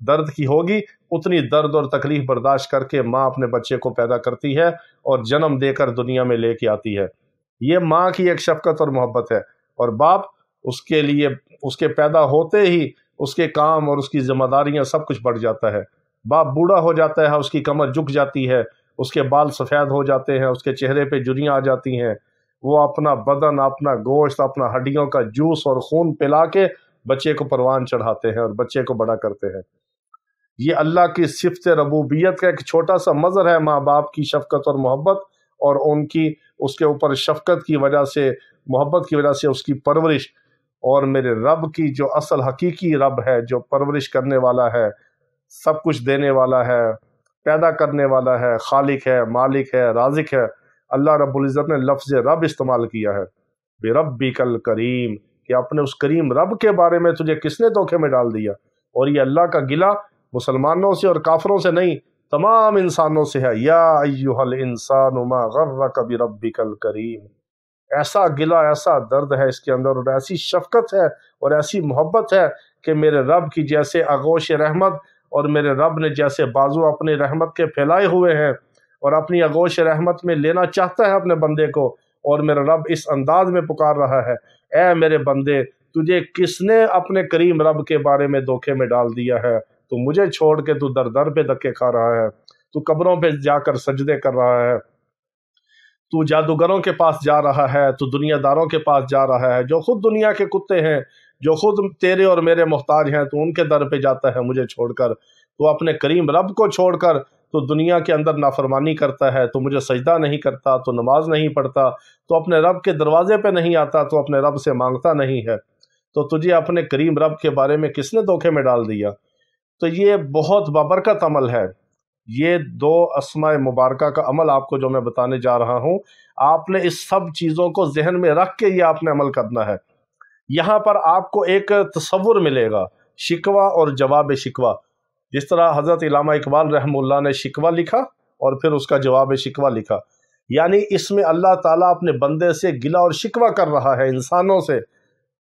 درد کی ہوگی اتنی درد اور تکلیف برداشت کر کے ماں اپنے بچے کو پیدا کرتی ہے اور جنم دے کر دنیا میں لے کے آتی ہے۔ یہ ماں کی ایک شفقت اور محبت ہے۔ اور باپ اس کے لیے اس کے پیدا ہوتے ہی اس کے کام اور اس کی ذمہ داریاں سب کچھ بڑھ جاتا ہے۔ باپ بوڑھا ہو جاتا ہے، اس کی کمر جھک جاتی ہے، اس کے بال سفید ہو جاتے ہیں، اس کے چہرے پہ جھریاں آ جاتی ہیں۔ وہ اپنا بدن، اپنا گوشت، اپنا ہڈیوں کا جوس اور خون پلا کے بچے کو پروان چڑھاتے ہیں اور بچے کو بڑا کرتے ہیں۔ یہ اللہ کی صفت ربوبیت کا ایک چھوٹا سا مظہر ہے، ماں باپ کی شفقت اور محبت، اور ان کی اس کے اوپر شفقت کی وجہ سے، محبت کی وجہ سے اس کی پرورش۔ اور میرے رب کی جو اصل حقیقی رب ہے، جو پرورش کرنے والا ہے، سب کچھ دینے والا ہے، پیدا کرنے والا ہے، خالق ہے، مالک ہے، رازق ہے، اللہ رب العزت نے لفظ رب استعمال کیا ہے، بِرَبِّكَ الْكَرِيمِ، کہ اپنے اس کریم رب کے بارے میں تجھے کس نے دھوکے میں ڈال دیا۔ اور یہ اللہ کا گلہ مسلمانوں سے اور کافروں سے نہیں، تمام انسانوں سے ہے۔ یا ایھا الانسان ما غرک بربک الکریم، ایسا گلہ، ایسا درد ہے اس کے اندر، اور ایسی شفقت ہے اور ایسی محبت ہے کہ میرے رب کی جیسے آغوش رحمت، اور میرے رب نے جیسے بازو اپنی رحمت کے پھیلائے ہوئے ہیں اور اپنی آغوش رحمت میں لینا چاہتا ہے اپنے بندے کو، اور میرا رب اس انداز میں پکار رہا ہے، اے میرے بندے، تجھے کس نے اپنے کریم رب کے بارے میں دھوکے میں ڈال دیا ہے؟ تو مجھے چھوڑ کے تو در در پہ دھکے کھا رہا ہے، تو قبروں پہ جا کر سجدے کر رہا ہے، تو جادوگروں کے پاس جا رہا ہے، تو دنیا داروں کے پاس جا رہا ہے، جو خود دنیا کے کتے ہیں، جو خود تیرے اور میرے محتاج ہیں، تو ان کے در پہ جاتا ہے مجھے چھوڑ کر۔ تو اپنے کریم رب کو چھوڑ کر تو دنیا کے اندر نافرمانی کرتا ہے، تو مجھے سجدہ نہیں کرتا، تو نماز نہیں پڑھتا، تو اپنے رب کے دروازے پہ نہیں آتا، تو اپنے رب سے مانگتا نہیں ہے، تو تجھے اپنے کریم رب کے بارے میں کس نے دھوکے میں ڈال دیا؟ تو یہ بہت بابرکت عمل ہے۔ یہ دو اسماء مبارکہ کا عمل آپ کو جو میں بتانے جا رہا ہوں، آپ نے اس سب چیزوں کو ذہن میں رکھ کے یہ آپ نے عمل کرنا ہے۔ یہاں پر آپ کو ایک تصور ملے گا، شکوہ اور جواب شکوہ۔ جس طرح حضرت علامہ اقبال رحمہ اللہ نے شکوہ لکھا اور پھر اس کا جواب شکوہ لکھا، یعنی اس میں اللہ تعالیٰ اپنے بندے سے گلہ اور شکوہ کر رہا ہے انسانوں سے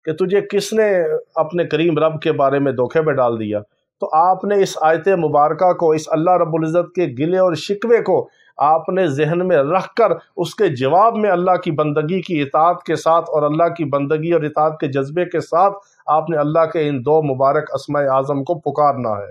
کہ تجھے کس نے اپنے کریم رب کے بارے میں دھوکے میں ڈال دیا۔ تو آپ نے اس آیت مبارکہ کو، اس اللہ رب العزت کے گلے اور شکوے کو آپ نے ذہن میں رکھ کر اس کے جواب میں اللہ کی بندگی کی اطاعت کے ساتھ اور اللہ کی بندگی اور اطاعت کے جذبے کے ساتھ آپ نے اللہ کے ان دو مبارک اسماء اعظم کو پکارنا ہے۔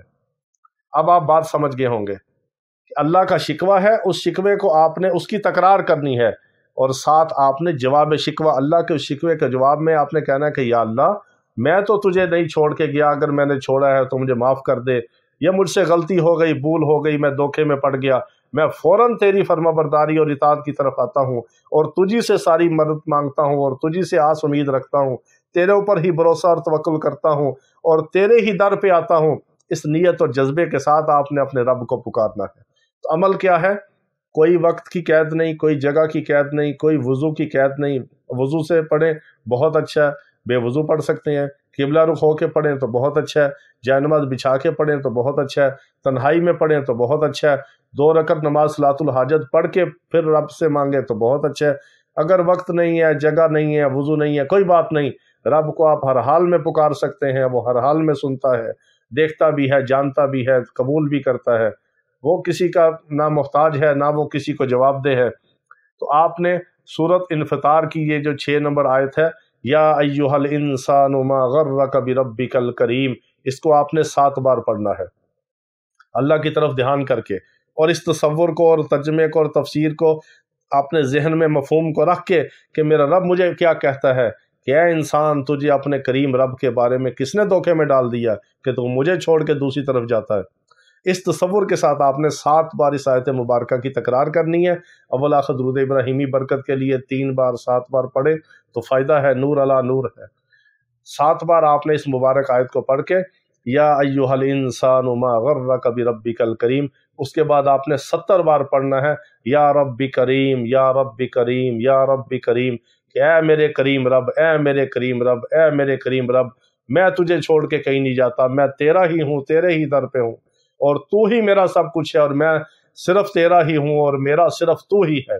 اب آپ بات سمجھ گئے ہوں گے کہ اللہ کا شکوہ ہے، اس شکوے کو آپ نے اس کی تکرار کرنی ہے، اور ساتھ آپ نے جواب شکوہ، اللہ کے اس شکوے کے جواب میں آپ نے کہنا ہے کہ یا اللہ، میں تو تجھے نہیں چھوڑ کے گیا، اگر میں نے چھوڑا ہے تو مجھے معاف کر دے، یہ مجھ سے غلطی ہو گئی، بھول ہو گئی، میں دھوکے میں پڑ گیا، میں فوراً تیری فرما برداری اور اطاعت کی طرف آتا ہوں، اور تجھی سے ساری مدد مانگتا ہوں، اور تجھی سے آس امید رکھتا ہوں، تیرے اوپر ہی بھروسہ اور توکل کرتا ہوں، اور تیرے ہی در پہ آتا ہوں۔ اس نیت اور جذبے کے ساتھ آپ نے اپنے رب کو پکارنا ہے۔ تو عمل کیا ہے؟ کوئی وقت کی قید نہیں، کوئی جگہ کی قید نہیں، کوئی وضو کی قید نہیں۔ وضو سے پڑھیں بہت اچھا ہے، بے وضو پڑھ سکتے ہیں، قبلہ رخ ہو کے پڑھیں تو بہت اچھا ہے، جائے نماز بچھا کے پڑھیں تو بہت اچھا ہے، تنہائی میں پڑھیں تو بہت اچھا ہے، 2 رکعت نماز صلاۃ الحاجت پڑھ کے پھر رب سے مانگیں تو بہت اچھا ہے۔ اگر وقت نہیں ہے، جگہ نہیں ہے، وضو نہیں ہے، کوئی بات نہیں، رب کو آپ ہر حال میں پکار سکتے ہیں، وہ ہر حال میں سنتا ہے، دیکھتا بھی ہے، جانتا بھی ہے، قبول بھی کرتا ہے، وہ کسی کا نہ محتاج ہے، نہ وہ کسی کو جواب دہ ہے۔ تو آپ نے سورۃ انفطار کی یہ جو 6 نمبر آیت ہے، یا ایھا الانسان ما غرک بربک الکریم، اس کو آپ نے 7 بار پڑھنا ہے اللہ کی طرف دھیان کر کے، اور اس تصور کو اور ترجمے کو اور تفسیر کو اپنے ذہن میں مفہوم کو رکھ کے کہ میرا رب مجھے کیا کہتا ہے کہ اے انسان، تجھے اپنے کریم رب کے بارے میں کس نے دھوکے میں ڈال دیا کہ تو مجھے چھوڑ کے دوسری طرف جاتا ہے۔ اس تصور کے ساتھ آپ نے 7 بار اس آیت مبارکہ کی تکرار کرنی ہے۔ اول آخر درود ابراہیمی برکت کے لیے 3 بار 7 بار پڑھے تو فائدہ ہے، نور علی نور ہے۔ 7 بار آپ نے اس مبارک آیت کو پڑھ کے یا ایھا الانسان ما غرک بربک الکریم، اس کے بعد آپ نے 70 بار پڑھنا ہے یا رب کریم، یا رب کریم، یا رب کریم، کہ اے میرے کریم رب، اے میرے کریم رب، اے میرے کریم رب، میں تجھے چھوڑ کے کہیں نہیں جاتا، میں تیرا ہی ہوں، تیرے ہی در پہ ہوں، اور تو ہی میرا سب کچھ ہے، اور میں صرف تیرا ہی ہوں، اور میرا صرف تو ہی ہے،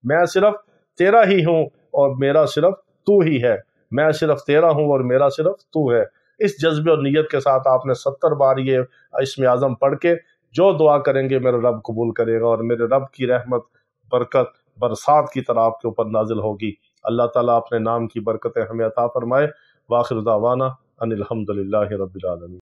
میں صرف تیرا ہی ہوں اور میرا صرف تو ہی ہے، میں صرف تیرا ہوں اور میرا صرف تو ہے۔ اس جذبے اور نیت کے ساتھ آپ نے 70 بار یہ اسم اعظم پڑھ کے جو دعا کریں گے میرے رب قبول کرے گا، اور میرے رب کی رحمت برکت برسات کی طرح آپ کے اوپر نازل ہوگی۔ اللہ تعالیٰ اپنے نام کی برکتیں ہمیں عطا فرمائے۔ وآخر دعوانا ان الحمد للہ رب العالمین۔